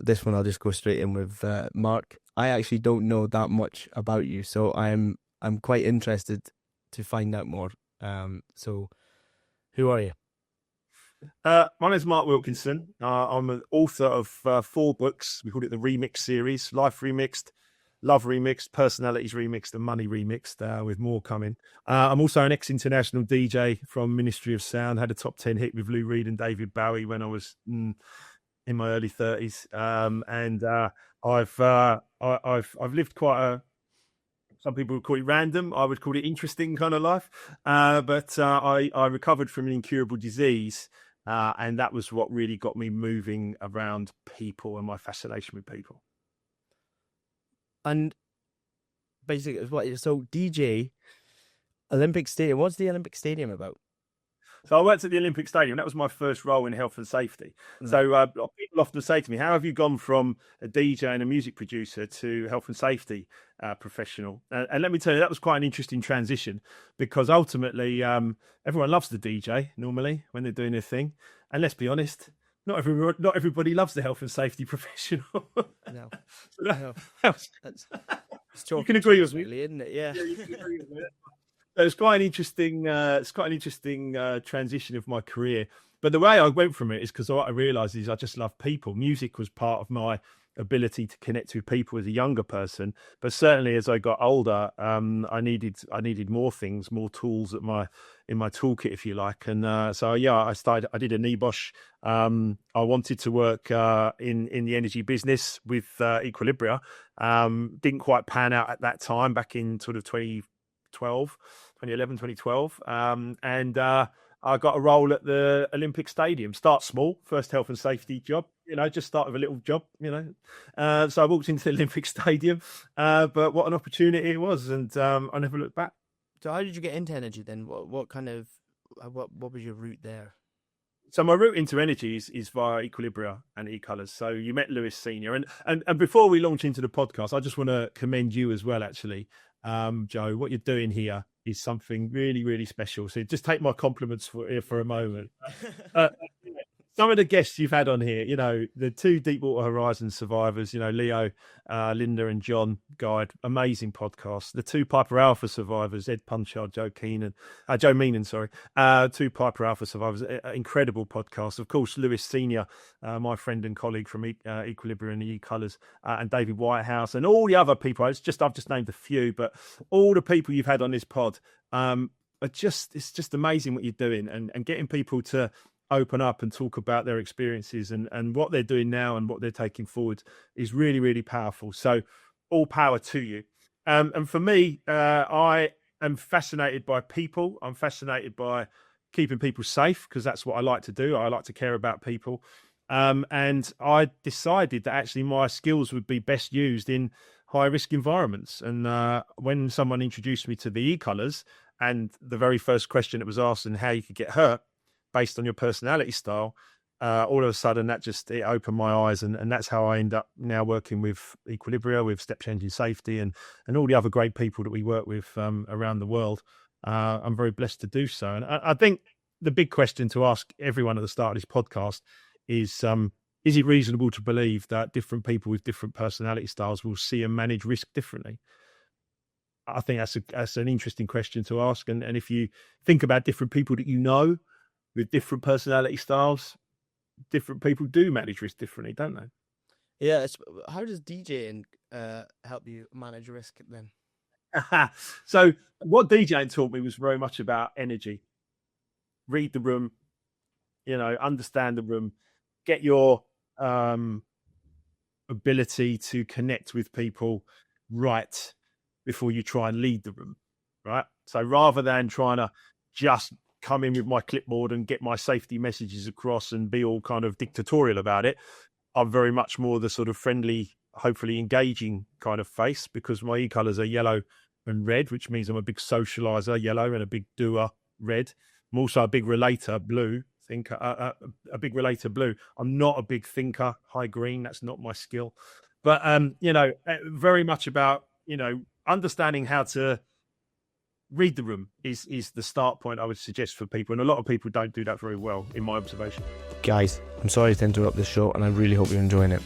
this one I'll just go straight in with Mark. I actually don't know that much about you, so I'm quite interested to find out more. So who are you? My name's Mark Wilkinson. I'm an author of 4 books. We called it the Remix series: Life Remixed, Love Remixed, Personalities Remixed, and Money Remixed, with more coming. I'm also an ex-international DJ from Ministry of Sound. Had a top 10 hit with Lou Reed and David Bowie when I was in my early 30s. I've lived quite a, some people would call it random. I would call it interesting kind of life. But I recovered from an incurable disease. And that was what really got me moving around people and my fascination with people. And basically, so DJ, Olympic Stadium. What's the Olympic Stadium about? So I worked at the Olympic Stadium. That was my first role in health and safety. Mm. So people often say to me, how have you gone from a DJ and a music producer to health and safety professional? And let me tell you, that was quite an interesting transition, because ultimately everyone loves the DJ normally when they're doing their thing. And let's be honest, not everybody loves the health and safety professional. No. You can agree with me, isn't it? Yeah. You can agree with me. It's quite an interesting, transition of my career. But the way I went from it is because what I realised is I just love people. Music was part of my ability to connect with people as a younger person. But certainly as I got older, I needed more things, more tools in my toolkit, if you like. And I did a NEBOSH. I wanted to work in the energy business with Equilibria. Didn't quite pan out at that time, back in sort of 2011, 2012. I got a role at the Olympic Stadium. Start small, first health and safety job, just start with a little job, So I walked into the Olympic Stadium, but what an opportunity it was. And I never looked back. So how did you get into energy then? What was your route there? So my route into energy is via Equilibria and E-Colours. So you met Lewis Senior. And before we launch into the podcast, I just want to commend you as well, actually. Joe, what you're doing here is something really, really special. So just take my compliments for a moment. Some of the guests you've had on here, the 2 Deepwater Horizon survivors, Leo, Linda and John Guide, amazing podcast. The 2 Piper Alpha survivors, Ed Punchard, Joe Meenan, 2 Piper Alpha survivors, incredible podcast. Of course, Lewis Senior, my friend and colleague from Equilibria and E-Colours, and David Whitehouse, and all the other people. I've just named a few, but all the people you've had on this pod, it's just amazing what you're doing, and getting people to open up and talk about their experiences and what they're doing now and what they're taking forward is really, really powerful. So all power to you. And for me, I am fascinated by people. I'm fascinated by keeping people safe, because that's what I like to do. I like to care about people. And I decided that actually my skills would be best used in high risk environments. And when someone introduced me to the E-Colours, and the very first question that was asked and how you could get hurt based on your personality style, all of a sudden it opened my eyes, and that's how I end up now working with Equilibria, with Step Changing Safety, and all the other great people that we work with around the world. I'm very blessed to do so. And I think the big question to ask everyone at the start of this podcast is it reasonable to believe that different people with different personality styles will see and manage risk differently? I think that's an interesting question to ask. And if you think about different people that with different personality styles, different people do manage risk differently, don't they? Yeah. How does DJing help you manage risk then? So what DJing taught me was very much about energy. Read the room, understand the room, get your ability to connect with people right before you try and lead the room, right? So rather than trying to just come in with my clipboard and get my safety messages across and be all kind of dictatorial about it, I'm very much more the sort of friendly, hopefully engaging kind of face, because my E-Colours are yellow and red, which means I'm a big socializer, yellow, and a big doer, red. I'm also a big relator, blue. A big relator, blue. I'm not a big thinker, high green. That's not my skill. But very much about understanding how to read the room is the start point I would suggest for people, and a lot of people don't do that very well, in my observation. Guys, I'm sorry to interrupt this show, and I really hope you're enjoying it.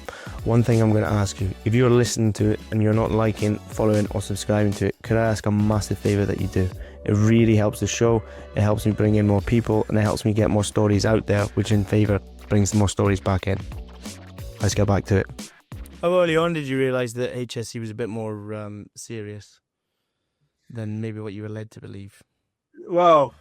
One thing I'm going to ask you, if you're listening to it and you're not liking, following or subscribing to it, could I ask a massive favour that you do? It really helps the show, it helps me bring in more people, and it helps me get more stories out there, which in favour brings more stories back in. Let's get back to it. How early on did you realise that HSC was a bit more serious than maybe what you were led to believe? Well,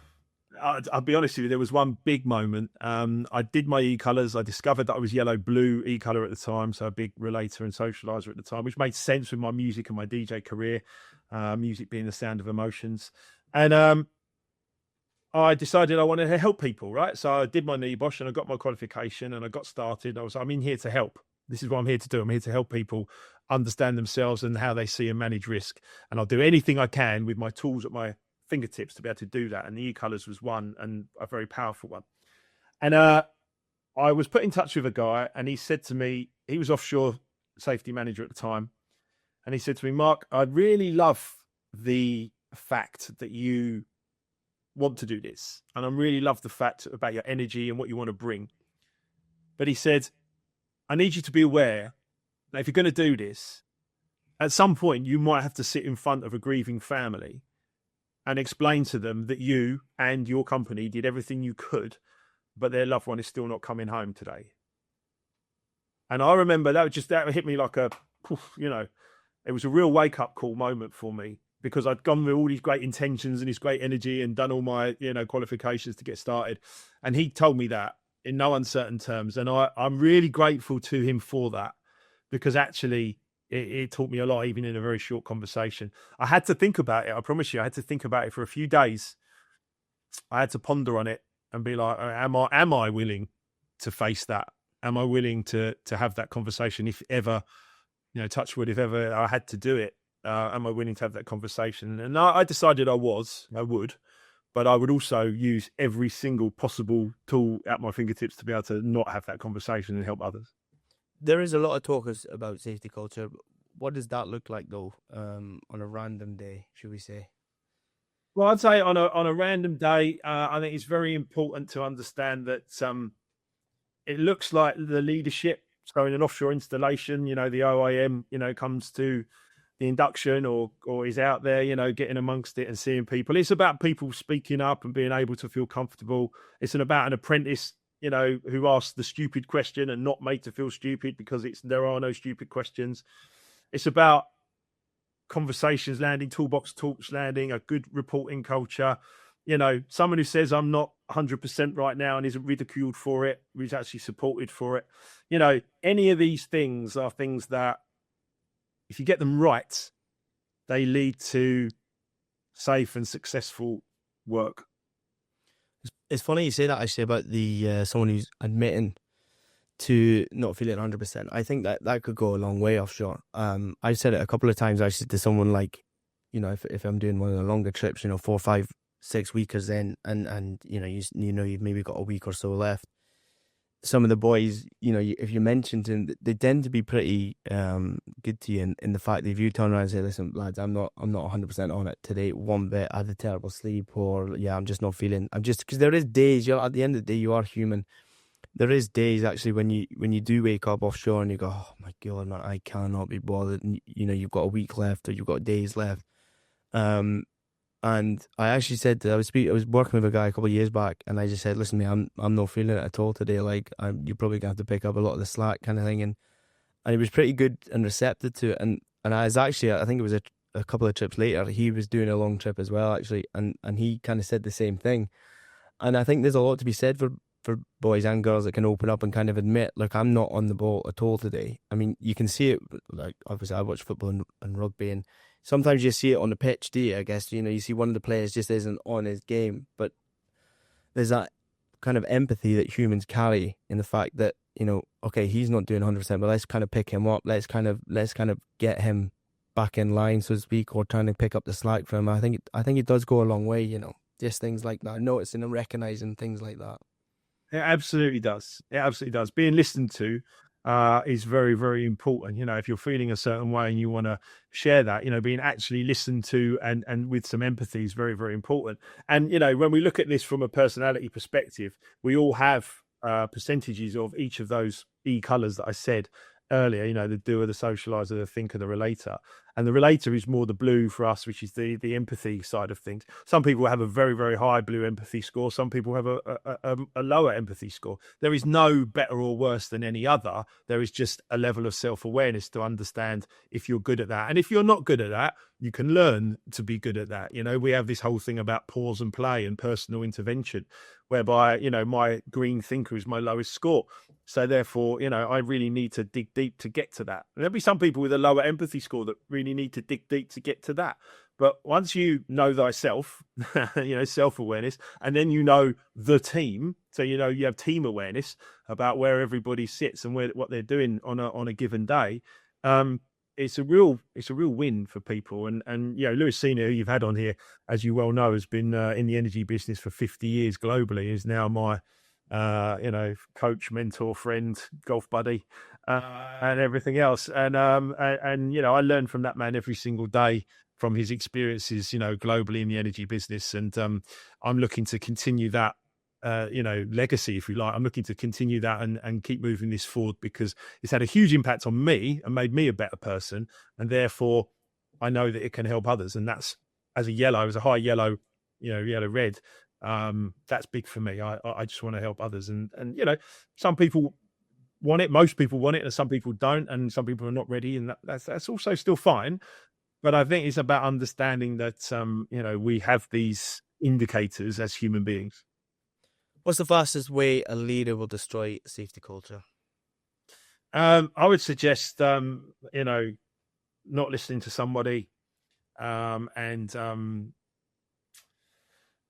I'll be honest with you, there was one big moment. I did my e-colours. I discovered that I was yellow-blue e-colour at the time, so a big relator and socialiser at the time, which made sense with my music and my DJ career, music being the sound of emotions. And I decided I wanted to help people, right? So I did my NEBOSH and I got my qualification and I got started. I'm in here to help. This is what I'm here to do. I'm here to help people understand themselves and how they see and manage risk. And I'll do anything I can with my tools at my fingertips to be able to do that. And the e-colours was one, and a very powerful one. And I was put in touch with a guy, and he said to me, he was offshore safety manager at the time. And he said to me, Mark, I really love the fact that you want to do this. And I really love the fact about your energy and what you want to bring. But he said, I need you to be aware that if you're going to do this, at some point you might have to sit in front of a grieving family and explain to them that you and your company did everything you could, but their loved one is still not coming home today. And I remember that hit me like it was a real wake-up call moment for me, because I'd gone with all these great intentions and this great energy and done all my, qualifications to get started. And he told me that in no uncertain terms. And I'm really grateful to him for that, because actually it taught me a lot, even in a very short conversation. I had to think about it. I promise you, I had to think about it for a few days. I had to ponder on it and be like, am I willing to face that? Am I willing to have that conversation? If ever, touch wood, if ever I had to do it, am I willing to have that conversation? And I decided I would, but I would also use every single possible tool at my fingertips to be able to not have that conversation and help others. There is a lot of talk about safety culture. What does that look like, though, on a random day, should we say? Well, I'd say on a random day, I think it's very important to understand that it looks like the leadership. So in an offshore installation, the OIM, comes to the induction or is out there, getting amongst it and seeing people. It's about people speaking up and being able to feel comfortable. It's about an apprentice, who asks the stupid question and not made to feel stupid, because there are no stupid questions. It's about conversations landing, toolbox talks landing, a good reporting culture. Someone who says I'm not 100% right now and isn't ridiculed for it, who's actually supported for it. Any of these things are things that, if you get them right, they lead to safe and successful work. It's funny you say that, actually, about the someone who's admitting to not feeling 100%. I think that could go a long way offshore. I've said it a couple of times, actually, to someone like, if I'm doing one of the longer trips, 4, 5, 6 weekers in, and you've maybe got a week or so left. Some of the boys, if you mention to them, they tend to be pretty good to you in the fact that if you turn around and say, listen, lads, I'm not 100% on it today one bit, I had a terrible sleep, or I'm just not feeling, because there is days, at the end of the day, you are human. There is days, actually, when you do wake up offshore and you go, oh my God, man, I cannot be bothered, and you've got a week left or you've got days left. And I actually said, I was working with a guy a couple of years back, and I just said, listen, mate, I'm not feeling it at all today. Like, you're probably going to have to pick up a lot of the slack, kind of thing. And he was pretty good and receptive to it. And I was actually, I think it was a couple of trips later, he was doing a long trip as well, actually. And he kind of said the same thing. And I think there's a lot to be said for boys and girls that can open up and kind of admit, look, I'm not on the ball at all today. I mean, you can see it, like, obviously I watch football and rugby, and sometimes you see it on the pitch, do you? I guess, you see one of the players just isn't on his game, but there's that kind of empathy that humans carry in the fact that, okay, he's not doing 100%, but let's kind of pick him up. Let's kind of get him back in line, so to speak, or trying to pick up the slack from him. I think it does go a long way, just things like that, noticing and recognizing things like that. It absolutely does. It absolutely does. Being listened to is very, very important. If you're feeling a certain way and you want to share that, being actually listened to and with some empathy is very, very important. And, when we look at this from a personality perspective, we all have percentages of each of those colors that I said earlier, the doer, the socializer, the thinker, the relator. And the relator is more the blue for us, which is the empathy side of things. Some people have a very, very high blue empathy score. Some people have a lower empathy score. There is no better or worse than any other. There is just a level of self-awareness to understand if you're good at that. And if you're not good at that, you can learn to be good at that. We have this whole thing about pause and play and personal intervention, whereby, my green thinker is my lowest score. So therefore, I really need to dig deep to get to that. And there'll be some people with a lower empathy score that really need to dig deep to get to that. But once you know thyself, self-awareness, and then the team, so you have team awareness about where everybody sits and what they're doing on a given day. It's a real win for people. And Lewis Senior, who you've had on here, as you well know, has been in the energy business for 50 years globally, is now my coach, mentor, friend, golf buddy, and everything else. And I learn from that man every single day from his experiences, globally in the energy business. And I'm looking to continue that, legacy, if you like. I'm looking to continue that and keep moving this forward, because it's had a huge impact on me and made me a better person. And therefore I know that it can help others. And that's as a high yellow, yellow red. That's big for me. I just want to help others. And some people want it, most people want it, and some people don't, and some people are not ready. And that's also still fine. But I think it's about understanding that, we have these indicators as human beings. What's the fastest way a leader will destroy safety culture? I would suggest, not listening to somebody, and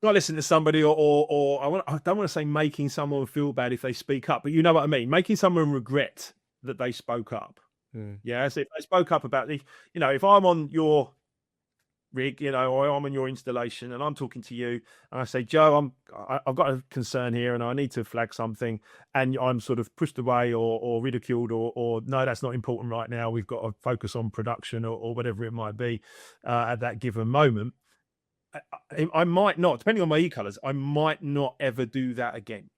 not listening to somebody, or I don't want to say making someone feel bad if they speak up, but you know what I mean? Making someone regret that they spoke up. Yeah. So if they spoke up about if I'm on your rig, or I'm on your installation and I'm talking to you and I say, Joe, I've got a concern here and I need to flag something, and I'm sort of pushed away or ridiculed or no, that's not important right now. We've got to focus on production or whatever it might be at that given moment. I might not, depending on my e-colors, I might not ever do that again.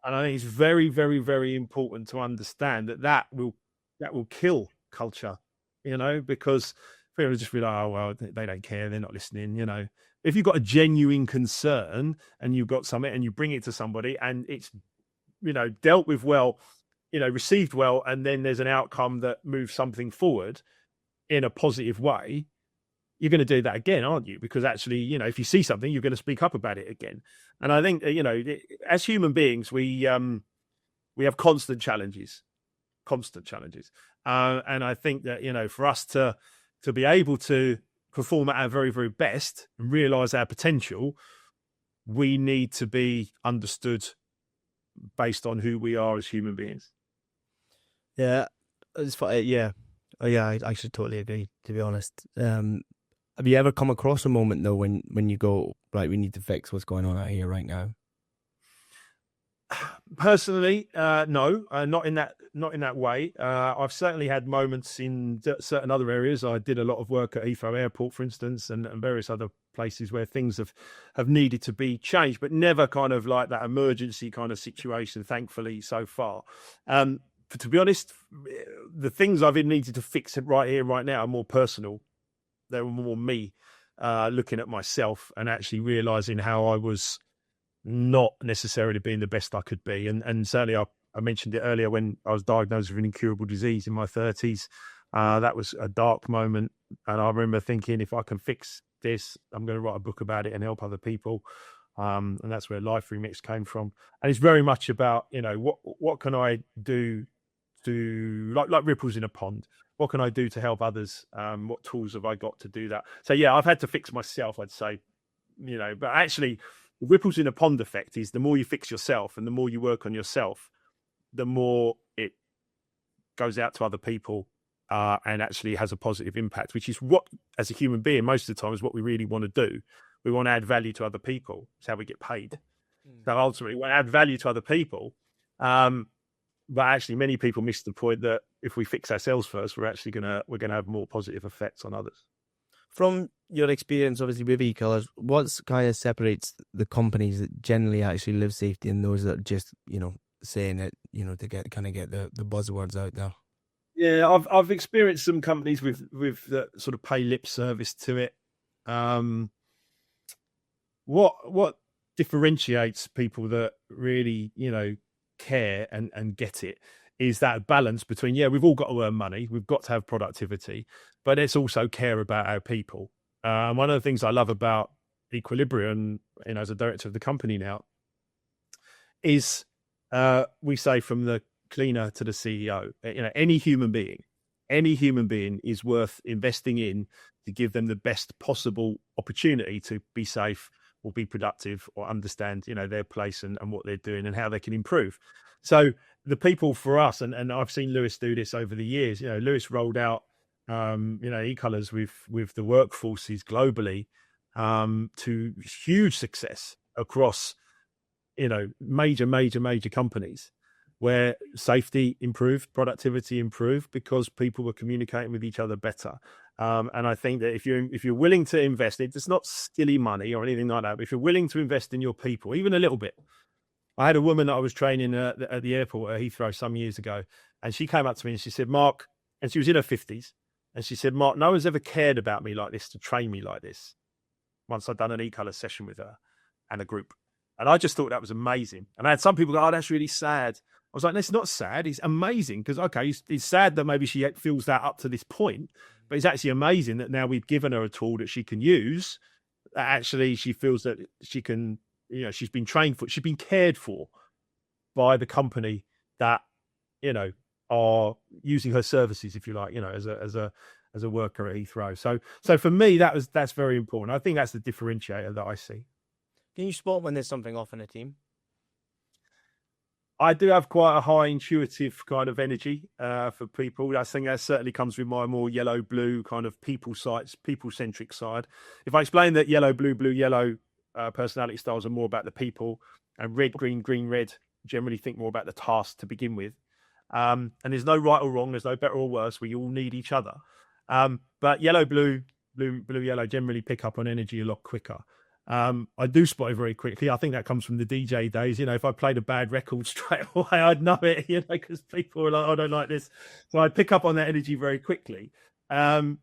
And I think it's very, very, very important to understand that will kill culture, because people just be like, oh, well, they don't care. They're not listening. If you've got a genuine concern and you've got something and you bring it to somebody and it's, dealt with well, received well, and then there's an outcome that moves something forward in a positive way, you're going to do that again, aren't you? Because actually, if you see something, you're going to speak up about it again. And I think, as human beings, we have constant challenges. And I think that, for us to be able to perform at our very, very best and realize our potential, we need to be understood based on who we are as human beings. Yeah. Yeah. Oh, yeah, I actually totally agree, to be honest. Have you ever come across a moment though when you go, right, we need to fix what's going on out here right now? Personally, no, not in that way. I've certainly had moments in certain other areas. I did a lot of work at Heathrow Airport, for instance, and various other places where things have needed to be changed, but never kind of like that emergency kind of situation, thankfully, so far. To be honest, the things I've needed to fix right here, right now are more personal. They were more me looking at myself and actually realizing how I was not necessarily being the best I could be. And certainly I mentioned it earlier when I was diagnosed with an incurable disease in my 30s. That was a dark moment. And I remember thinking, if I can fix this, I'm going to write a book about it and help other people. And that's where Life Remix came from. And it's very much about, what can I do to, like ripples in a pond, what can I do to help others? What tools have I got to do that? So yeah, I've had to fix myself, I'd say, but actually the ripples in a pond effect is the more you fix yourself and the more you work on yourself, the more it goes out to other people and actually has a positive impact, which is what, as a human being, most of the time is what we really want to do. We want to add value to other people. It's how we get paid. So ultimately, we want to add value to other people. But actually, many people miss the point that if we fix ourselves first, we're gonna have more positive effects on others. From your experience, obviously with e-colors, what kind of separates the companies that generally actually live safety and those that are just, saying it, to get the buzzwords out there? Yeah, I've experienced some companies with that sort of pay lip service to it. What differentiates people that really, care and get it is that balance between, we've all got to earn money, we've got to have productivity, but it's also care about our people. One of the things I love about Equilibrium, as a director of the company now, is we say from the cleaner to the CEO, any human being is worth investing in to give them the best possible opportunity to be safe or be productive or understand, their place and what they're doing and how they can improve. So the people for us, and I've seen Lewis do this over the years, Lewis rolled out, e-colors with the workforces globally to huge success across, major companies where safety improved, productivity improved because people were communicating with each other better. And I think that if you're willing to invest, it's not silly money or anything like that, but if you're willing to invest in your people, even a little bit. I had a woman that I was training at the airport at Heathrow some years ago, and she came up to me and she said, Mark, and she was in her 50s, and she said, Mark, no one's ever cared about me like this, to train me like this, once I'd done an e-color session with her and a group. And I just thought that was amazing. And I had some people go, oh, that's really sad. I was like, no, it's not sad. It's amazing because, okay, it's sad that maybe she feels that up to this point, but it's actually amazing that now we've given her a tool that she can use, that actually she feels that she can, she's been trained for, she's been cared for by the company that, are using her services, if you like, as a worker at Heathrow. So for me, that's very important. I think that's the differentiator that I see. Can you spot when there's something off in a team? I do have quite a high intuitive kind of energy for people. I think that certainly comes with my more yellow, blue kind of people-centric side. If I explain that yellow, blue, blue, yellow personality styles are more about the people, and red, green, green, red generally think more about the task to begin with. And there's no right or wrong. There's no better or worse. We all need each other. But yellow, blue, blue, blue, yellow generally pick up on energy a lot quicker. I do spot it very quickly. I think that comes from the DJ days. If I played a bad record straight away, I'd know it, because people are like, oh, I don't like this. So I'd pick up on that energy very quickly. And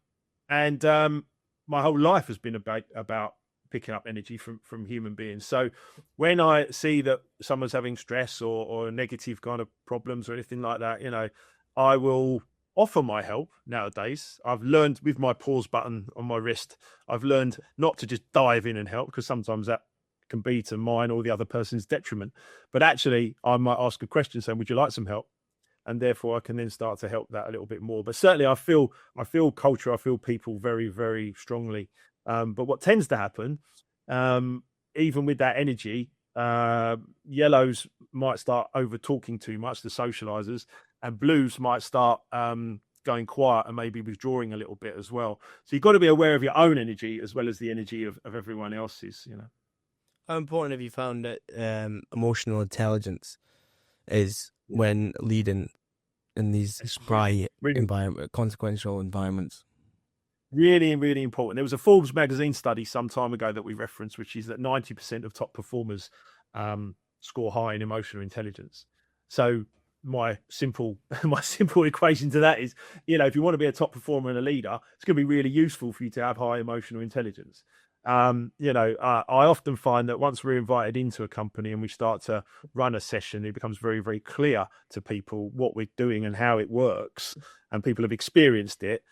my whole life has been about picking up energy from human beings. So when I see that someone's having stress or negative kind of problems or anything like that, I will offer my help nowadays. I've learned with my pause button on my wrist, I've learned not to just dive in and help, because sometimes that can be to mine or the other person's detriment. But actually, I might ask a question saying, would you like some help? And therefore I can then start to help that a little bit more. But certainly I feel culture, I feel people very, very strongly. But what tends to happen, even with that energy, yellows might start over talking too much, the socializers, and blues might start going quiet and maybe withdrawing a little bit as well. So you've got to be aware of your own energy as well as the energy of everyone else's, How important have you found that emotional intelligence is when leading in these spry consequential environments? Really, really important. There was a Forbes magazine study some time ago that we referenced, which is that 90% of top performers score high in emotional intelligence. So my simple equation to that is, if you want to be a top performer and a leader, it's going to be really useful for you to have high emotional intelligence. I often find that once we're invited into a company and we start to run a session, it becomes very, very clear to people what we're doing and how it works, and people have experienced it.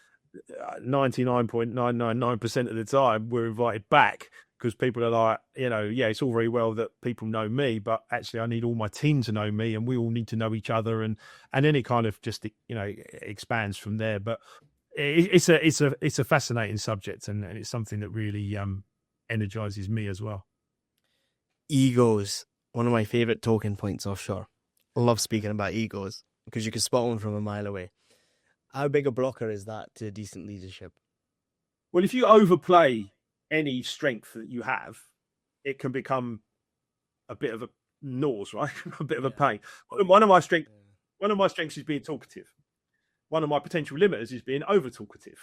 99.999% of the time we're invited back, because people are like, it's all very well that people know me, but actually I need all my team to know me, and we all need to know each other, and then it kind of just expands from there. But it's a fascinating subject, and it's something that really energizes me as well. Egos, one of my favorite talking points offshore. I love speaking about egos because you can spot one from a mile away. How big a blocker is that to decent leadership? Well, if you overplay any strength that you have, it can become a bit of a nose, right? A bit of a pain. One of my strengths one of my strengths is being talkative. One of my potential limiters is being over talkative.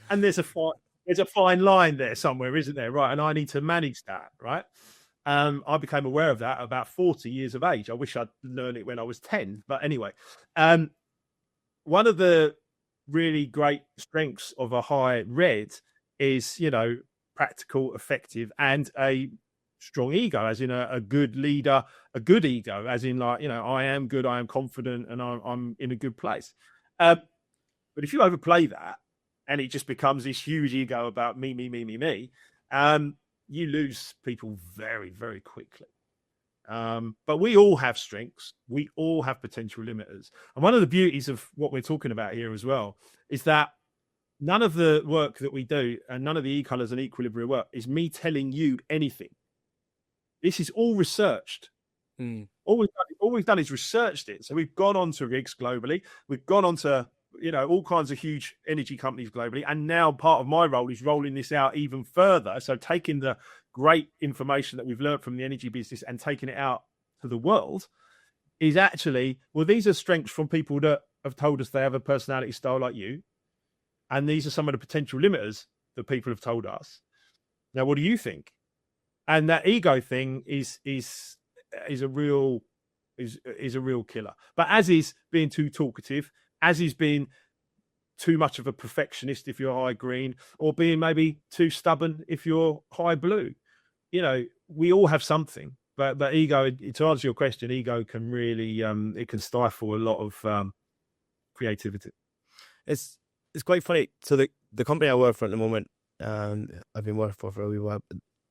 And there's a fine line there somewhere, isn't there? Right. And I need to manage that. Right. I became aware of that at about 40 years of age. I wish I'd learned it when I was 10. But anyway, one of the really great strengths of a high red is, practical, effective, and a strong ego, as in a good leader, a good ego, as in like, I am good, I am confident, and I'm in a good place. But if you overplay that and it just becomes this huge ego about me, you lose people very, very quickly. But we all have strengths. We all have potential limiters. And one of the beauties of what we're talking about here as well is that none of the work that we do and none of the e-colors and equilibrium work is me telling you anything. This is all researched. All we've done is researched it. So we've gone on to rigs globally. We've gone on to, all kinds of huge energy companies globally. And now part of my role is rolling this out even further. So taking the great information that we've learned from the energy business and taking it out to the world is actually, well, these are strengths from people that have told us they have a personality style like you. And these are some of the potential limiters that people have told us. Now, what do you think? And that ego thing is a real killer. But as is being too talkative, as is being too much of a perfectionist if you're high green, or being maybe too stubborn if you're high blue. We all have something. But ego, to answer your question, ego can really it can stifle a lot of creativity. It's quite funny. So the company I work for at the moment, I've been working for a wee while.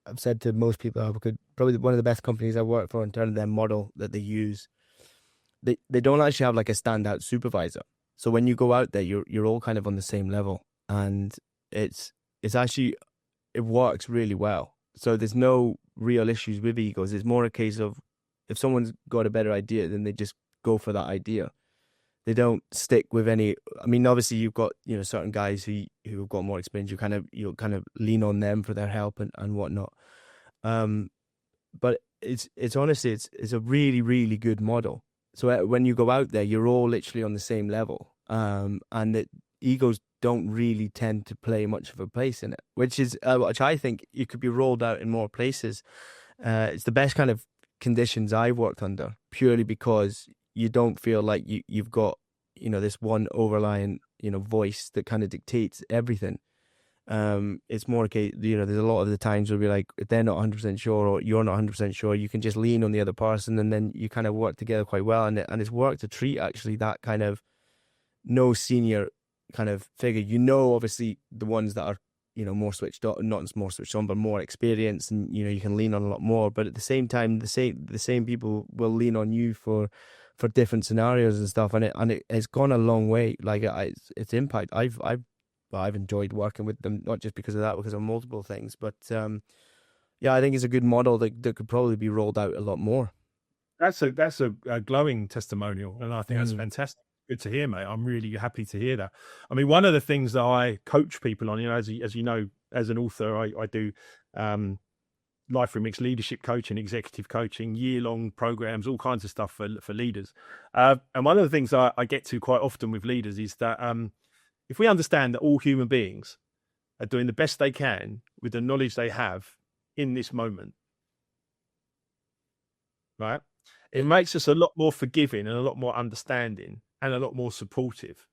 I've said to most people, probably one of the best companies I work for in terms of their model that they use. They don't actually have like a standout supervisor. So when you go out there, you're all kind of on the same level, and it's actually, it works really well. So there's no real issues with egos. It's more a case of if someone's got a better idea, then they just go for that idea. They don't stick with any. I mean, obviously you've got certain guys who've got more experience. You kind of lean on them for their help and whatnot. But it's honestly it's a really, really good model. So when you go out there, you're all literally on the same level. And that egos don't really tend to play much of a place in it, which I think it could be rolled out in more places. It's the best kind of conditions I've worked under, purely because you don't feel like you've got this one overlying voice that kind of dictates everything. It's more okay, there's a lot of the times where we're like, if they're not 100% sure or you're not 100% sure, you can just lean on the other person, and then you kind of work together quite well. And it's worked to treat actually that kind of no senior kind of figure. Obviously the ones that are more switched on, not more switched on, but more experienced, and you can lean on a lot more. But at the same time, the same people will lean on you for different scenarios and stuff, and it's gone a long way. Like its impact, I've enjoyed working with them, not just because of that, because of multiple things. But I think it's a good model that could probably be rolled out a lot more. That's a glowing testimonial, and I think that's fantastic. Good to hear, mate. I'm really happy to hear that. I mean, one of the things that I coach people on, as you know, as an author, I do life remix leadership coaching, executive coaching, year-long programs, all kinds of stuff for leaders. And one of the things I get to quite often with leaders is that if we understand that all human beings are doing the best they can with the knowledge they have in this moment, right? It makes us a lot more forgiving and a lot more understanding and a lot more supportive.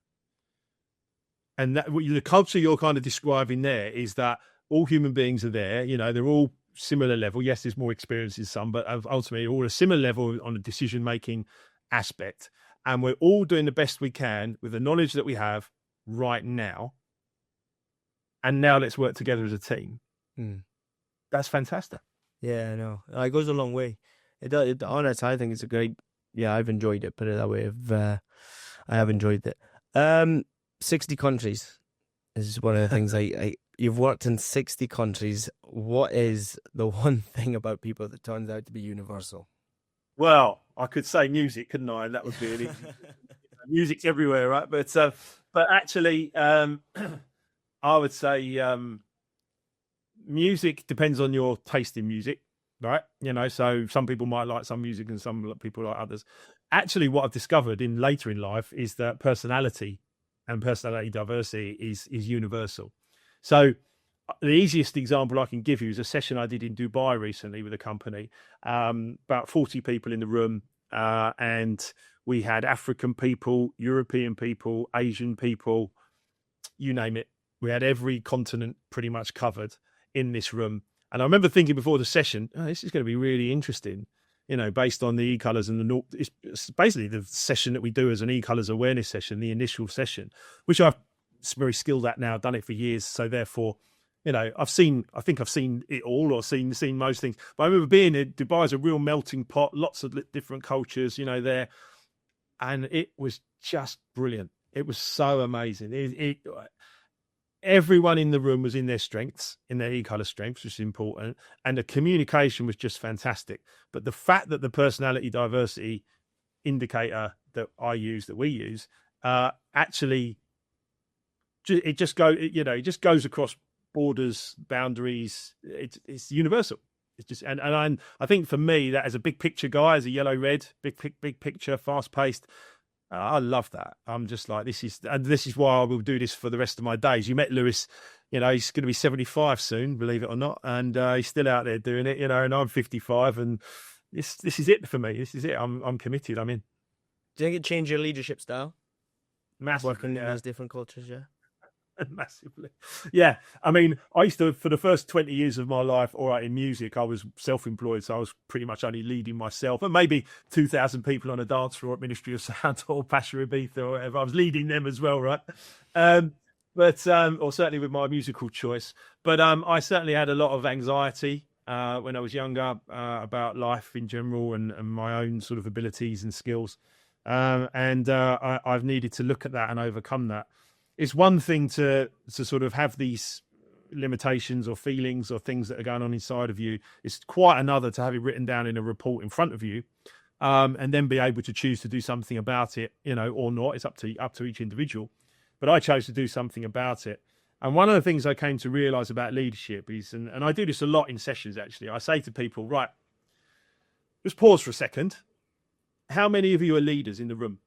And that the culture you're kind of describing there is that all human beings are there. They're all similar level. Yes, there's more experience in some, but ultimately all a similar level on a decision-making aspect. And we're all doing the best we can with the knowledge that we have right now. And now let's work together as a team. That's fantastic. Yeah, I know. It goes a long way. Honestly, I think it's a great. Yeah, I've enjoyed it. Put it that way. I have enjoyed it. 60 countries. This is one of the things you've worked in 60 countries. What is the one thing about people that turns out to be universal? Well, I could say music, couldn't I? And that would be an easy. Music's everywhere, right? But actually, I would say music depends on your taste in music, right? So some people might like some music and some people like others. actually what I've discovered in later in life is that personality and personality diversity is universal. So the easiest example I can give you is a session I did in Dubai recently with a company, about 40 people in the room, and we had African people, European people, Asian people, you name it. We had every continent pretty much covered in this room. And I remember thinking before the session, oh, this is going to be really interesting, based on the e-colors and it's basically the session that we do as an e-colors awareness session, the initial session, which I'm very skilled at now, done it for years. So therefore, I think I've seen it all, or seen most things. But I remember being in Dubai is a real melting pot, lots of different cultures, there. And it was just brilliant. It was so amazing. Everyone in the room was in their strengths, in their e-color strengths, which is important. And the communication was just fantastic. But the fact that the personality diversity indicator that we use, actually, it just goes across borders, boundaries. It's universal. It's just, and I think for me, that as a big picture guy, as a yellow red, big picture, fast paced, I love that. I'm just like, this is why I will do this for the rest of my days. You met Lewis, he's going to be 75 soon, believe it or not, and he's still out there doing it, and I'm 55, and this is it for me. This is it. I'm committed. I'm in. Do you think it changed your leadership style? Massively, working in those different cultures, yeah. Massively. Yeah. I mean, I used to, for the first 20 years of my life, all right, in music, I was self-employed. So I was pretty much only leading myself and maybe 2,000 people on a dance floor at Ministry of Sound or Pasha Ibiza or whatever. I was leading them as well, right? Or certainly with my musical choice. But I certainly had a lot of anxiety when I was younger about life in general and my own sort of abilities and skills. I've needed to look at that and overcome that. It's one thing to sort of have these limitations or feelings or things that are going on inside of you. It's quite another to have it written down in a report in front of you, and then be able to choose to do something about it, or not. It's up to each individual. But I chose to do something about it. And one of the things I came to realize about leadership is, and I do this a lot in sessions actually, I say to people, right, just pause for a second. How many of you are leaders in the room?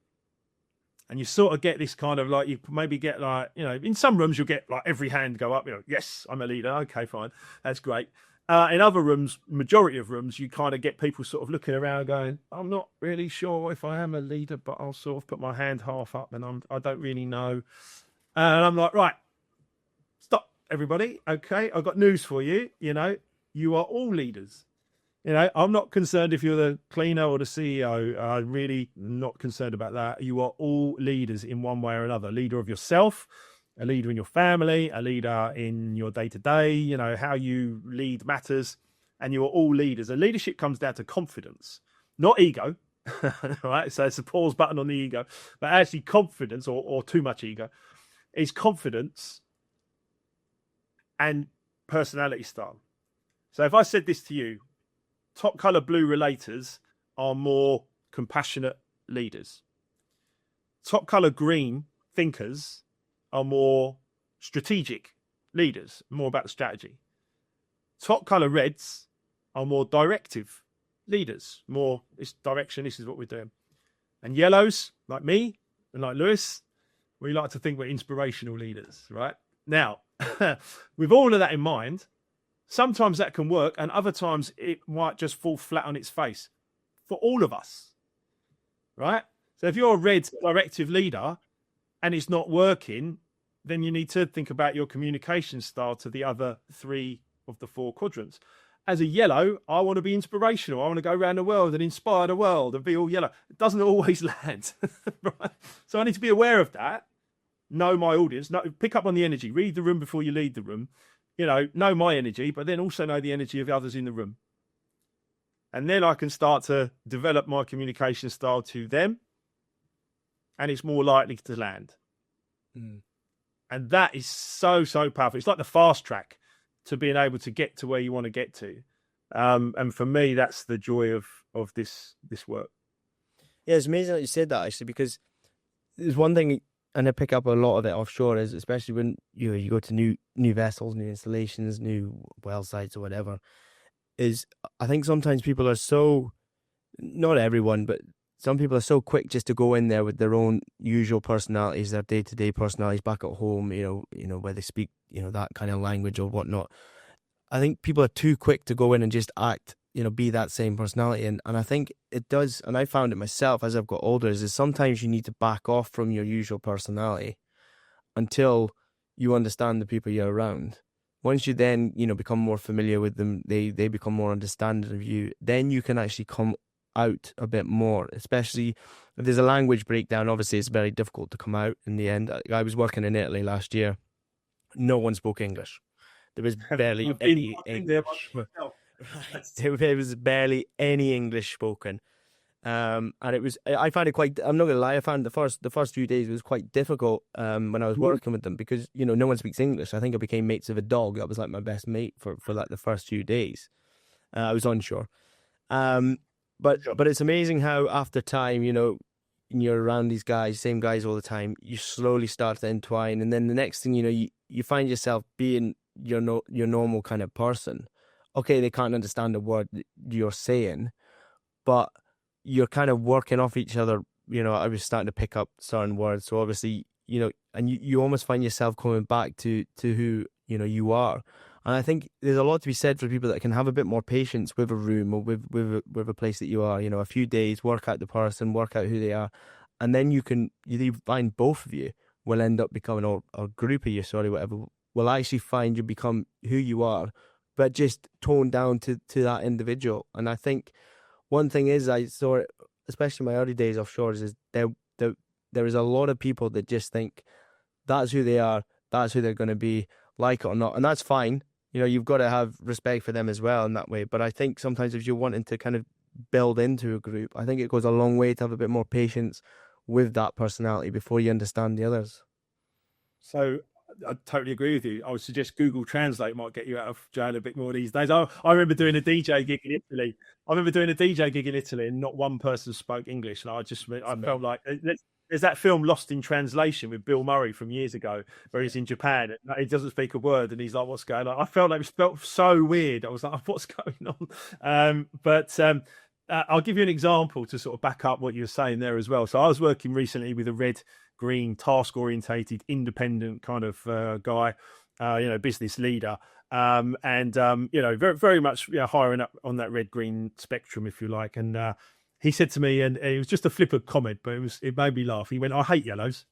And you sort of get this kind of like, you maybe get like, in some rooms you'll get like every hand go up, yes, I'm a leader. Okay, fine. That's great. In other rooms, majority of rooms, you kind of get people sort of looking around going, I'm not really sure if I am a leader, but I'll sort of put my hand half up and I don't really know. And I'm like, right, stop everybody. Okay. I've got news for you. You are all leaders. I'm not concerned if you're the cleaner or the CEO. I'm really not concerned about that. You are all leaders in one way or another. A leader of yourself, a leader in your family, a leader in your day-to-day, how you lead matters. And you are all leaders. And leadership comes down to confidence, not ego. Right? So it's a pause button on the ego. But actually confidence or too much ego is confidence and personality style. So if I said this to you, top color blue relators are more compassionate leaders. Top color green thinkers are more strategic leaders, more about the strategy. Top color reds are more directive leaders, more this direction, this is what we're doing. And yellows, like me and like Lewis, we like to think we're inspirational leaders, right? Now, with all of that in mind, sometimes that can work, and other times it might just fall flat on its face for all of us, right? So if you're a red directive leader and it's not working, then you need to think about your communication style to the other 3 of the 4 quadrants. As a yellow, I want to be inspirational. I want to go around the world and inspire the world and be all yellow. It doesn't always land, right? So I need to be aware of that, know my audience, pick up on the energy, read the room before you lead the room. Know my energy, but then also know the energy of the others in the room. And then I can start to develop my communication style to them, and it's more likely to land. And that is so, so powerful. It's like the fast track to being able to get to where you want to get to. And for me, that's the joy of this work. Yeah, it's amazing that you said that, actually, because there's one thing, and I pick up a lot of it offshore, is especially when you go to new vessels, new installations, new well sites or whatever, is I think sometimes people are so, not everyone, but some people are so quick just to go in there with their own usual personalities, their day-to-day personalities back at home, where they speak, that kind of language or whatnot. I think people are too quick to go in and just act, be that same personality. And I think it does, and I found it myself as I've got older, is sometimes you need to back off from your usual personality until you understand the people you're around. Once you then, become more familiar with them, they become more understanding of you, then you can actually come out a bit more, especially if there's a language breakdown. Obviously, it's very difficult to come out in the end. I was working in Italy last year. No one spoke English. There was barely any English. There was barely any English spoken. And I found it quite, I'm not going to lie, I found the first few days was quite difficult when I was working with them because, no one speaks English. I think I became mates with a dog. That was like my best mate for like the first few days. I was onshore. But it's amazing how after time, you're around these guys, same guys all the time, you slowly start to entwine. And then the next thing, you find yourself being your normal kind of person. Okay, they can't understand the word you're saying, but you're kind of working off each other. I was starting to pick up certain words. So obviously, and you almost find yourself coming back to who, you are. And I think there's a lot to be said for people that can have a bit more patience with a room or with a place that you are, a few days, work out the person, work out who they are. And then you find both of you will end up becoming, or a group of you, whatever, will actually find you become who you are, but just toned down to that individual. And I think one thing is, I saw it, especially in my early days offshore, is there is a lot of people that just think that's who they are, that's who they're going to be, like it or not. And that's fine. You've got to have respect for them as well in that way. But I think sometimes if you're wanting to kind of build into a group, I think it goes a long way to have a bit more patience with that personality before you understand the others. So I totally agree with you. I would suggest Google Translate might get you out of jail a bit more these days. I remember doing a DJ gig in Italy. And not one person spoke English. And I felt like there's that film Lost in Translation with Bill Murray from years ago, where he's in Japan and he doesn't speak a word, and he's like, "What's going on?" I felt like it felt so weird. I was like, "What's going on?" But I'll give you an example to sort of back up what you were saying there as well. So I was working recently with a red-green, task-orientated, independent kind of guy, business leader, and very, very much higher up on that red-green spectrum, if you like, and. He said to me, and it was just a flippant comment, but it made me laugh. He went, "I hate yellows."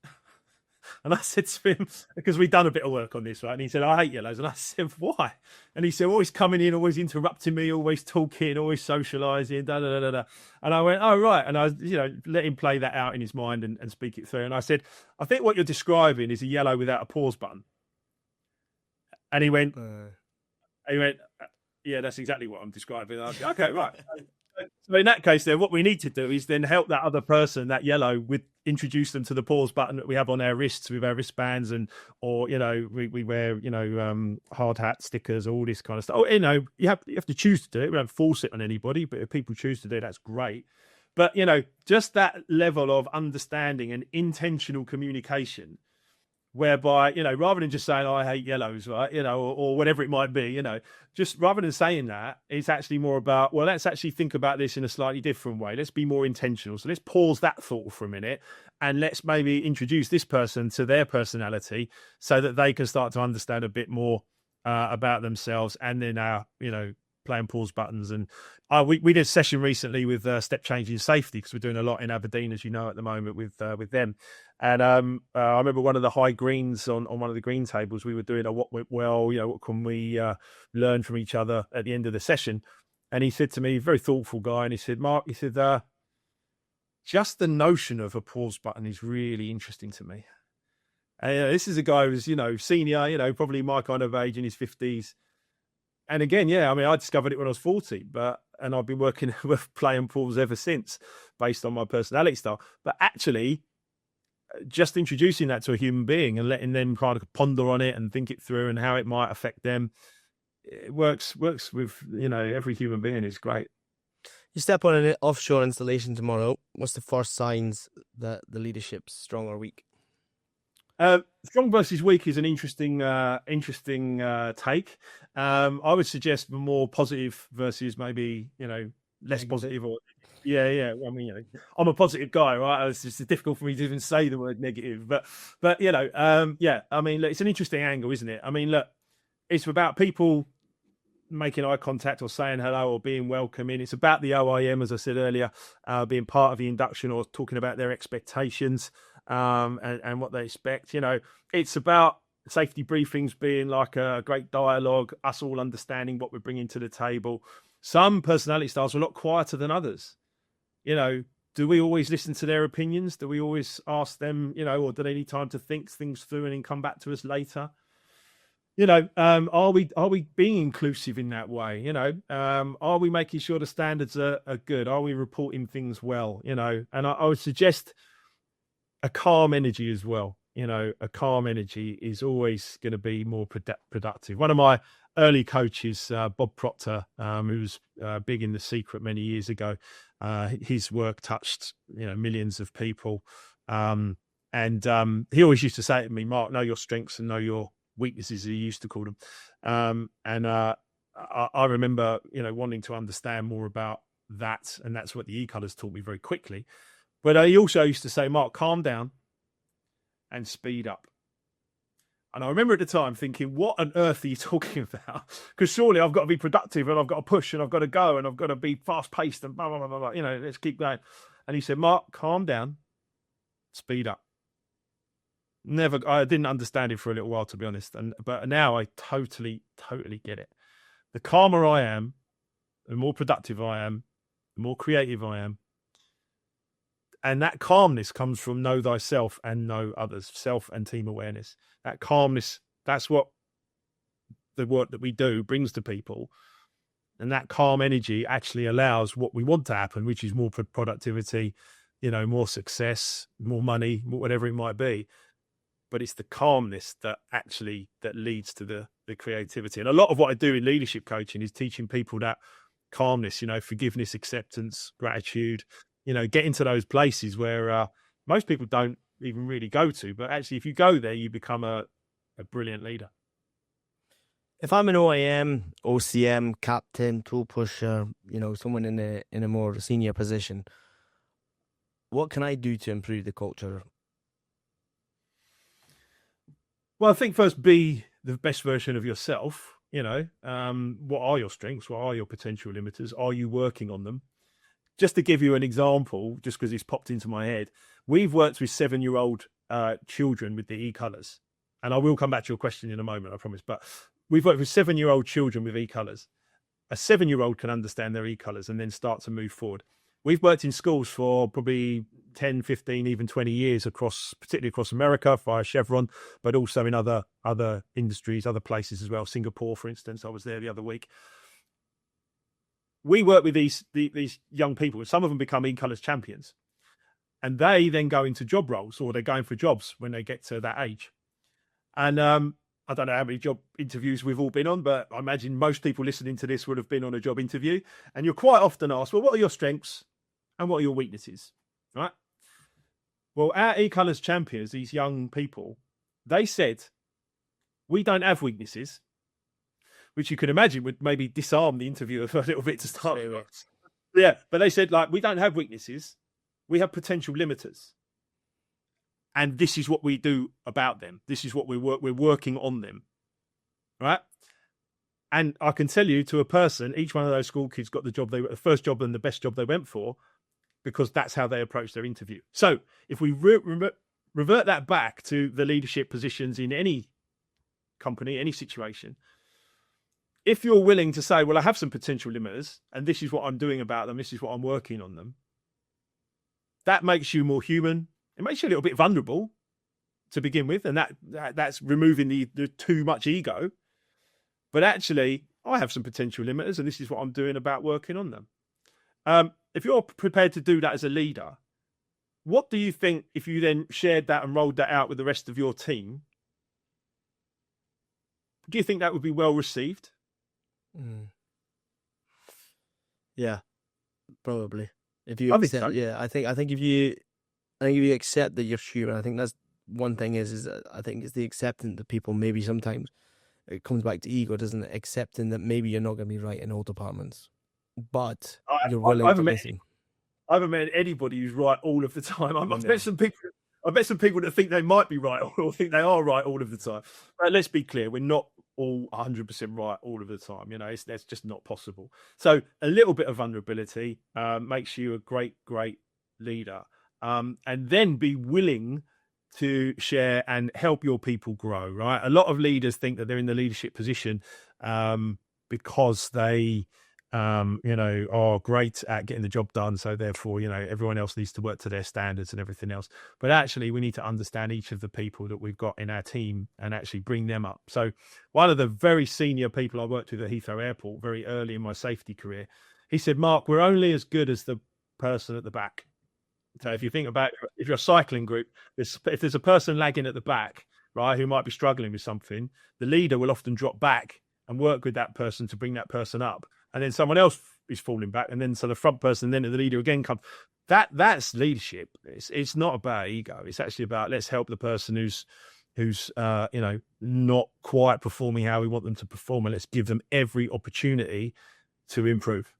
And I said to him, because we'd done a bit of work on this, right? And he said, "I hate yellows." And I said, "Why?" And he said, "Always coming in, always interrupting me, always talking, always socialising, da da da da." And I went, "Oh, right." And I, let him play that out in his mind and speak it through. And I said, "I think what you're describing is a yellow without a pause button." And he went, "Yeah, that's exactly what I'm describing." And I said, "Okay, right." So in that case, then what we need to do is then help that other person, that yellow, introduce them to the pause button that we have on our wrists with our wristbands, or we wear hard hat stickers, all this kind of stuff. You have to choose to do it. We don't force it on anybody, but if people choose to do it, that's great. But just that level of understanding and intentional communication, whereby rather than just saying, "Oh, I hate yellows," right, or whatever it might be, just rather than saying that, it's actually more about, well, let's actually think about this in a slightly different way. Let's be more intentional. So let's pause that thought for a minute, and let's maybe introduce this person to their personality so that they can start to understand a bit more about themselves, and then playing pause buttons. And we did a session recently with Step Change in Safety, because we're doing a lot in Aberdeen, as you know, at the moment with them. And I remember one of the high greens on one of the green tables, we were doing a what went well, what can we learn from each other at the end of the session. And he said to me, very thoughtful guy, and he said, "Mark," he said, "just the notion of a pause button is really interesting to me." And this is a guy who's, senior, probably my kind of age, in his 50s. And again, I discovered it when I was 40, and I've been working with playing pause ever since, based on my personality style. But actually, just introducing that to a human being and letting them kind of ponder on it and think it through and how it might affect them, it works with every human being. Is great. You step on an offshore installation tomorrow. What's the first signs that the leadership's strong or weak? Strong versus weak is an interesting take. I would suggest more positive versus maybe less positive or yeah. I mean, I'm a positive guy, right? It's just difficult for me to even say the word negative, but yeah. I mean, look, it's an interesting angle, isn't it? I mean, look, it's about people making eye contact or saying hello or being welcoming. It's about the OIM, as I said earlier, being part of the induction or talking about their expectations and what they expect. It's about safety briefings being like a great dialogue, us all understanding what we're bringing to the table. Some personality styles are a lot quieter than others. Do we always listen to their opinions? Do we always ask them, or do they need time to think things through and then come back to us later? Are we being inclusive in that way? Are we making sure the standards are good? Are we reporting things well? And I would suggest a calm energy as well. A calm energy is always going to be more productive. One of my early coaches, Bob Proctor, who was big in The Secret many years ago, his work touched millions of people, and he always used to say to me, "Mark, know your strengths and know your weaknesses," he used to call them. I remember wanting to understand more about that, and that's what the e-colors taught me very quickly. But he also used to say, "Mark, calm down and speed up." And I remember at the time thinking, what on earth are you talking about? Because surely I've got to be productive and I've got to push and I've got to go and I've got to be fast paced and blah, blah, blah, blah, let's keep going. And he said, "Mark, calm down, speed up." I didn't understand it for a little while, to be honest. But now I totally get it. The calmer I am, the more productive I am, the more creative I am. And that calmness comes from know thyself and know others, self and team awareness. That calmness, that's what the work that we do brings to people. And that calm energy actually allows what we want to happen, which is more productivity, more success, more money, whatever it might be. But it's the calmness that leads to the creativity. And a lot of what I do in leadership coaching is teaching people that calmness, forgiveness, acceptance, gratitude, get into those places where most people don't even really go to. But actually, if you go there, you become a brilliant leader. If I'm an OIM, OCM, captain, tool pusher, someone in a more senior position, what can I do to improve the culture? Well, I think first, be the best version of yourself. What are your strengths? What are your potential limiters? Are you working on them? Just to give you an example, just because it's popped into my head, we've worked with 7-year-old children with the e-colors. And I will come back to your question in a moment, I promise. But we've worked with 7-year-old children with e-colors. A 7-year-old can understand their e-colors and then start to move forward. We've worked in schools for probably 10, 15, even 20 years particularly across America via Chevron, but also in other industries, other places as well. Singapore, for instance, I was there the other week. We work with these young people. Some of them become e-colors champions, and they then go into job roles, or they're going for jobs when they get to that age. And I don't know how many job interviews we've all been on, but I imagine most people listening to this would have been on a job interview. And you're quite often asked, well, what are your strengths and what are your weaknesses, right? Well, our e-colors champions, these young people, they said, we don't have weaknesses, which you can imagine would maybe disarm the interviewer for a little bit to start with. Yeah, but they said, we don't have weaknesses. We have potential limiters. And this is what we do about them. This is what we're working on them, right? And I can tell you, to a person, each one of those school kids got the first job and the best job they went for, because that's how they approached their interview. So if we revert that back to the leadership positions in any company, any situation, if you're willing to say, well, I have some potential limiters and this is what I'm doing about them, this is what I'm working on them, that makes you more human. It makes you a little bit vulnerable to begin with, and that's removing the too much ego. But actually, I have some potential limiters, and this is what I'm doing about working on them. If you're prepared to do that as a leader, what do you think if you then shared that and rolled that out with the rest of your team? Do you think that would be well received? Yeah, probably. If you accept, so. Yeah, I think if you accept that you're human, I think that's one thing is I think it's the acceptance that people maybe sometimes, it comes back to ego, doesn't it? Accepting that maybe you're not going to be right in all departments. but I, you're I willing to haven't met listen. I haven't met anybody who's right all of the time. I've No. met some people. I've met some people that think they might be right or think they are right all of the time. But let's be clear: we're not all 100% right all of the time. That's just not possible. So a little bit of vulnerability makes you a great leader, and then be willing to share and help your people grow. Right? A lot of leaders think that they're in the leadership position because they are great at getting the job done. So therefore, everyone else needs to work to their standards and everything else. But actually, we need to understand each of the people that we've got in our team and actually bring them up. So one of the very senior people I worked with at Heathrow Airport very early in my safety career, he said, Mark, we're only as good as the person at the back. So if you think about, if you're a cycling group, if there's a person lagging at the back, right, who might be struggling with something, the leader will often drop back and work with that person to bring that person up. And then someone else is falling back, and then so the front person, then the leader again comes. That's leadership. It's not about ego. It's actually about, let's help the person who's not quite performing how we want them to perform, and let's give them every opportunity to improve.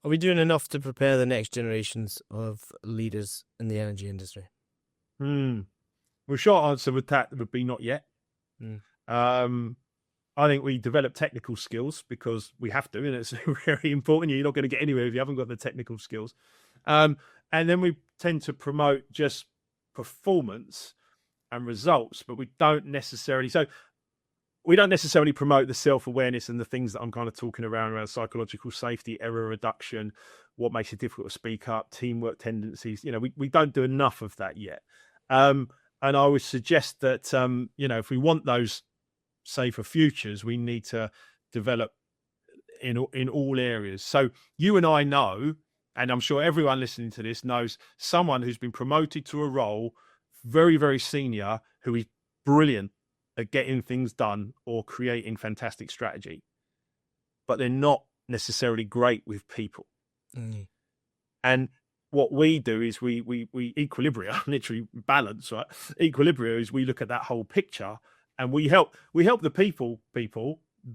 Are we doing enough to prepare the next generations of leaders in the energy industry? Well, short answer with that would be not yet. I think we develop technical skills because we have to, and it's very important. You're not going to get anywhere if you haven't got the technical skills. And then we tend to promote just performance and results, but we don't necessarily promote the self-awareness and the things that I'm kind of talking around psychological safety, error reduction, what makes it difficult to speak up, teamwork tendencies. We don't do enough of that yet. And I would suggest that, if we want those safer futures, we need to develop in all areas. So you and I know, and I'm sure everyone listening to this knows, someone who's been promoted to a role very, very senior, who is brilliant at getting things done or creating fantastic strategy, but they're not necessarily great with people. And what we do is we equilibria, literally balance, right? Equilibria is we look at that whole picture, and we help the people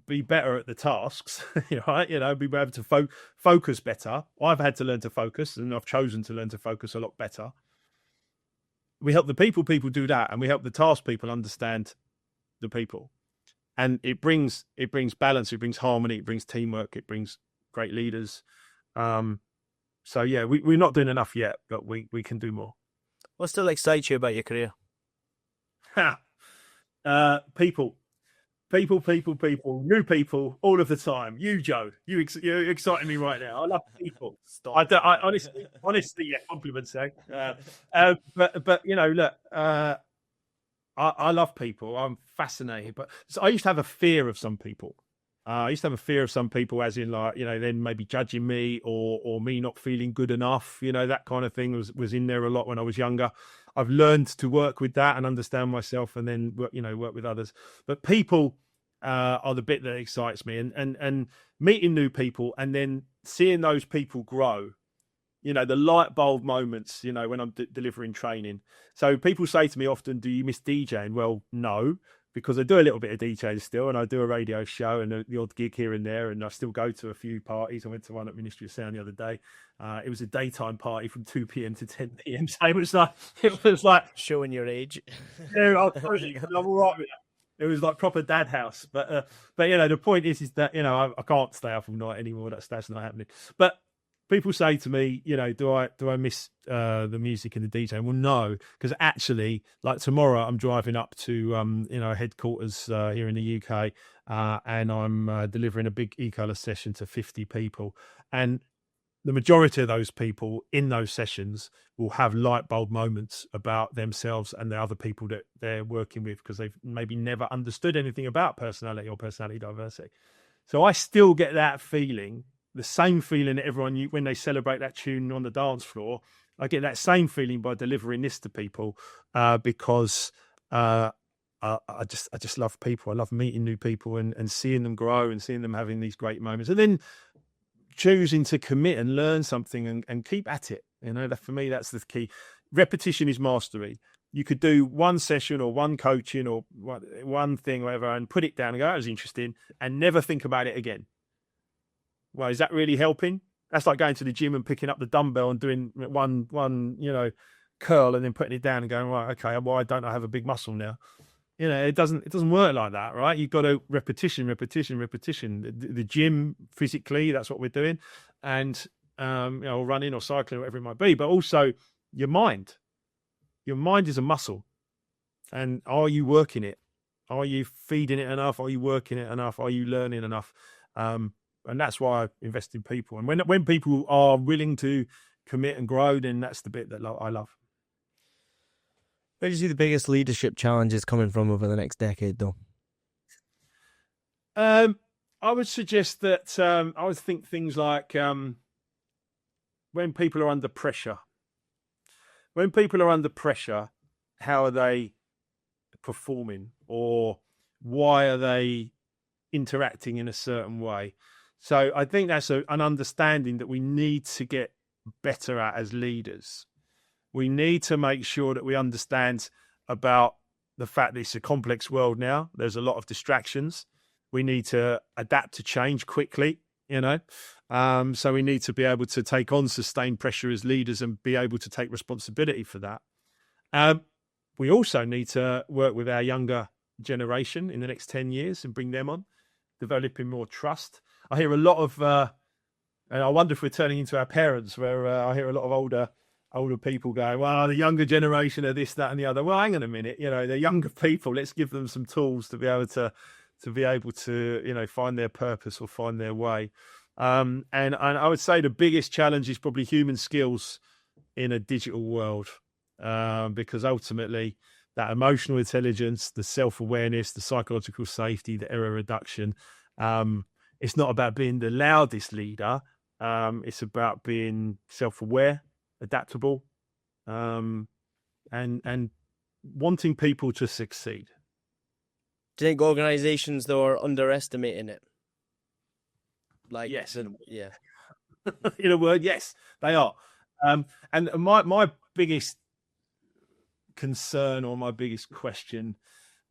be better at the tasks, right? Be able to focus better. I've had to learn to focus, and I've chosen to learn to focus a lot better. We help the people do that, and we help the task people understand the people. And it brings balance, it brings harmony, it brings teamwork, it brings great leaders. So yeah, we're not doing enough yet, but we can do more. What still excites you about your career? People, new people all of the time. You, Joe, you're exciting me right now. I love people. Stop. I honestly, yeah, compliments, eh? But look, I love people. I'm fascinated, but I used to have a fear of some people. I used to have a fear of some people, as in then maybe judging me or me not feeling good enough. That kind of thing was in there a lot when I was younger. I've learned to work with that and understand myself, and then work with others. But people are the bit that excites me, and meeting new people and then seeing those people grow. The light bulb moments. When I'm delivering training. So people say to me often, "Do you miss DJing?" Well, no, because I do a little bit of DJing still, and I do a radio show and the odd gig here and there, and I still go to a few parties. I went to one at Ministry of Sound the other day. It was a daytime party from 2 p.m. to 10 p.m. So it was like showing your age. Yeah, I'm all right with that. It was like proper dad house. But the point is that I can't stay up all night anymore. That's not happening. But people say to me, do I miss the music and the DJ? Well, no, because actually, like tomorrow, I'm driving up to headquarters here in the UK, and I'm delivering a big e-color session to 50 people, and the majority of those people in those sessions will have light bulb moments about themselves and the other people that they're working with, because they've maybe never understood anything about personality or personality diversity. So I still get that feeling. The same feeling that everyone, when they celebrate that tune on the dance floor, I get that same feeling by delivering this to people, because I just love people. I love meeting new people and seeing them grow and seeing them having these great moments, and then choosing to commit and learn something and keep at it. That for me, that's the key. Repetition is mastery. You could do one session or one coaching or one thing, whatever, and put it down and go, that was interesting, and never think about it again. Well, is that really helping? That's like going to the gym and picking up the dumbbell and doing one curl and then putting it down and going, right, okay, why don't I have a big muscle now? It doesn't work like that, right? You've got to repetition. The gym physically, that's what we're doing, and running or cycling, whatever it might be. But also your mind. Your mind is a muscle, and are you working it? Are you feeding it enough? Are you working it enough? Are you learning enough? And that's why I invest in people. And when people are willing to commit and grow, then that's the bit that I love. Where do you see the biggest leadership challenges coming from over the next decade, though? I would suggest that I would think things like when people are under pressure. When people are under pressure, how are they performing, or why are they interacting in a certain way? So I think that's an understanding that we need to get better at as leaders. We need to make sure that we understand about the fact that it's a complex world now. There's a lot of distractions. We need to adapt to change quickly, so we need to be able to take on sustained pressure as leaders and be able to take responsibility for that. We also need to work with our younger generation in the next 10 years and bring them on, developing more trust. I hear a lot of, and I wonder if we're turning into our parents, where I hear a lot of older people going, well, the younger generation are this, that, and the other. Well, hang on a minute, the younger people, let's give them some tools to be able to find their purpose or find their way. And I would say the biggest challenge is probably human skills in a digital world, because ultimately that emotional intelligence, the self-awareness, the psychological safety, the error reduction, it's not about being the loudest leader. It's about being self-aware, adaptable, and wanting people to succeed. Do you think organizations, though, are underestimating it? Yes. Yeah. In a word, yes, they are. And my biggest concern, or my biggest question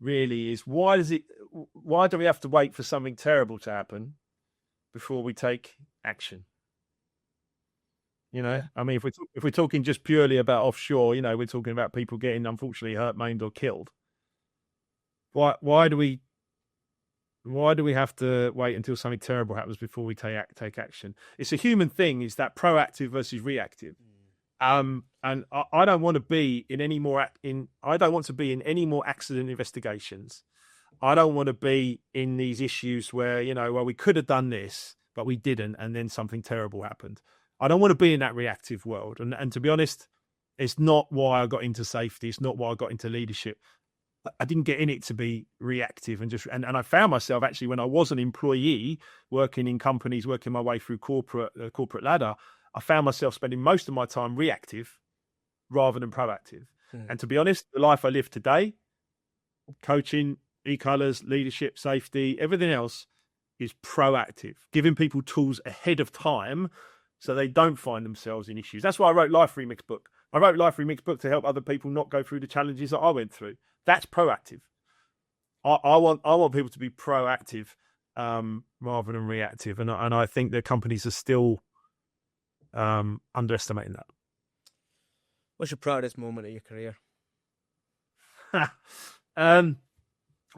really, is why do we have to wait for something terrible to happen before we take action? I mean, if we're talking just purely about offshore, we're talking about people getting unfortunately hurt, maimed, or killed. Why do we have to wait until something terrible happens before we take action? It's a human thing. Is that proactive versus reactive? And I don't want to be in any more accident investigations. I don't want to be in these issues where, we could have done this, but we didn't, and then something terrible happened. I don't want to be in that reactive world. And to be honest, it's not why I got into safety. It's not why I got into leadership. I didn't get in it to be reactive and I found myself actually, when I was an employee working in companies, working my way through corporate ladder, I found myself spending most of my time reactive rather than proactive. And to be honest, the life I live today, coaching, e-colors, leadership, safety, everything else is proactive, giving people tools ahead of time so they don't find themselves in issues. That's why I wrote Life Remix book. I wrote Life Remix book to help other people not go through the challenges that I went through. That's proactive. I want people to be proactive rather than reactive, and I think that companies are still underestimating that. What's your proudest moment of your career?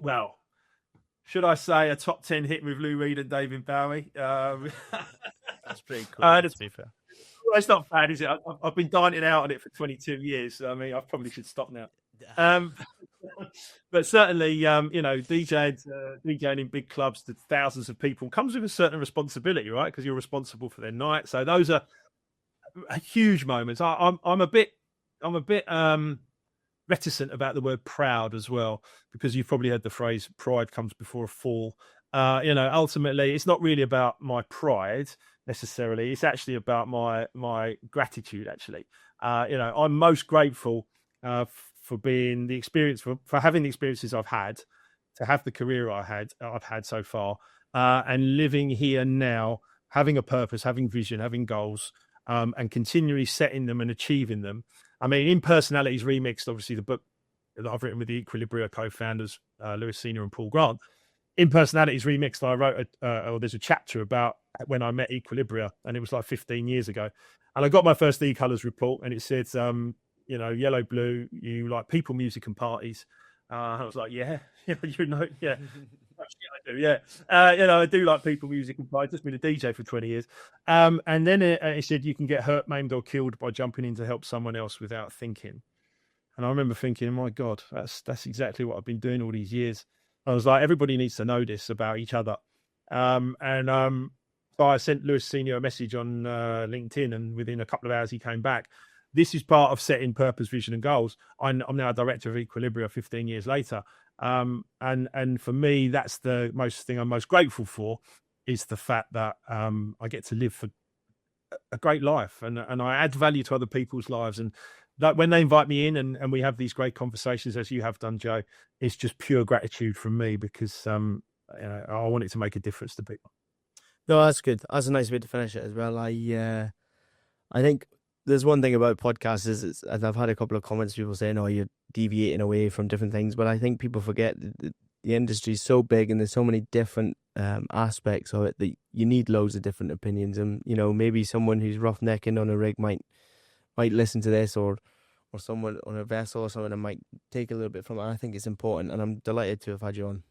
Well, should I say a top 10 hit with Lou Reed and David Bowie? That's pretty cool. To be fair. Well, it's not bad, is it? I've been dining out on it for 22 years. I mean, I probably should stop now. But certainly, DJing in big clubs to thousands of people comes with a certain responsibility, right? Because you're responsible for their night. So those are huge moments. I'm a bit reticent about the word proud as well, because you've probably heard the phrase "pride comes before a fall." Ultimately, it's not really about my pride necessarily. It's actually about my gratitude. Actually, I'm most grateful for being the experience, for having the experiences I've had, to have the career I've had so far, and living here now, having a purpose, having vision, having goals, and continually setting them and achieving them. I mean, In Personalities Remixed, obviously the book that I've written with the Equilibria co-founders, Lewis Senior and Paul Grant. In Personalities Remixed, I wrote there's a chapter about when I met Equilibria, and it was like 15 years ago. And I got my first e-colors report, and it said, yellow, blue, you like people, music, and parties. I was like, yeah, yeah. I do, yeah. I do like people, music, and parties. Just been a DJ for 20 years. And then it said you can get hurt, maimed, or killed by jumping in to help someone else without thinking. And I remember thinking, my God, that's exactly what I've been doing all these years. I was like, everybody needs to know this about each other. So I sent Lewis Senior a message on LinkedIn, and within a couple of hours, he came back. This is part of setting purpose, vision, and goals. I'm now a director of Equilibria 15 years later. And for me, that's the thing I'm most grateful for, is the fact that I get to live for a great life, and I add value to other people's lives. And that when they invite me in and we have these great conversations, as you have done, Joe, it's just pure gratitude from me, because I want it to make a difference to people. No, that's good. That's a nice way to finish it as well. I think there's one thing about podcasts is, and I've had a couple of comments, people saying, "Oh, you're deviating away from different things," but I think people forget that the industry is so big and there's so many different aspects of it that you need loads of different opinions. And maybe someone who's roughnecking on a rig might listen to this, or someone on a vessel or something, and might take a little bit from it. I think it's important, and I'm delighted to have had you on.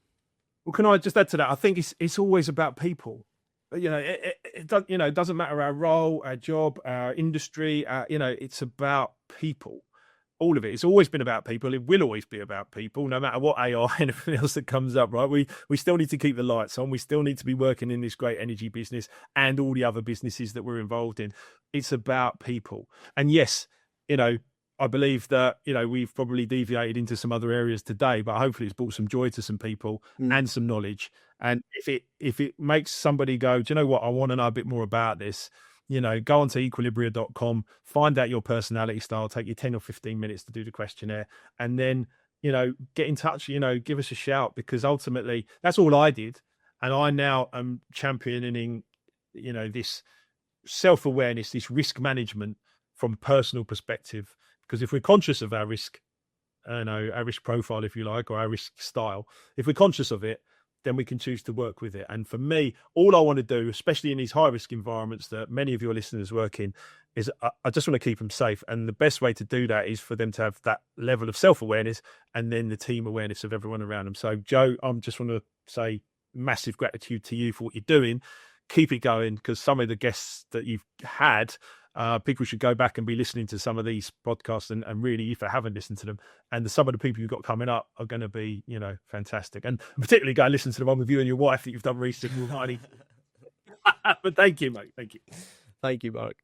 Well, can I just add to that? I think it's always about people. It doesn't matter our role, our job, our industry. It's about people. All of it. It's always been about people. It will always be about people, no matter what AI, anything else that comes up, right? We still need to keep the lights on. We still need to be working in this great energy business and all the other businesses that we're involved in. It's about people. And yes, I believe that, we've probably deviated into some other areas today, but hopefully it's brought some joy to some people and some knowledge. And if it makes somebody go, do you know what? I want to know a bit more about this. Go onto equilibria.com, find out your personality style, take you 10 or 15 minutes to do the questionnaire, and then, get in touch, give us a shout, because ultimately that's all I did. And I now am championing, this self-awareness, this risk management from a personal perspective, because if we're conscious of our risk, our risk profile, if you like, or our risk style, if we're conscious of it, then we can choose to work with it. And for me, all I want to do, especially in these high risk environments that many of your listeners work in, is I just want to keep them safe. And the best way to do that is for them to have that level of self-awareness, and then the team awareness of everyone around them. So Joe, I just want to say massive gratitude to you for what you're doing. Keep it going, because some of the guests that you've had, people should go back and be listening to some of these podcasts, and really, if they haven't listened to them, and some of the people you've got coming up are going to be, fantastic. And particularly go and listen to the one with you and your wife that you've done recently. But thank you, mate. Thank you. Thank you, Mark.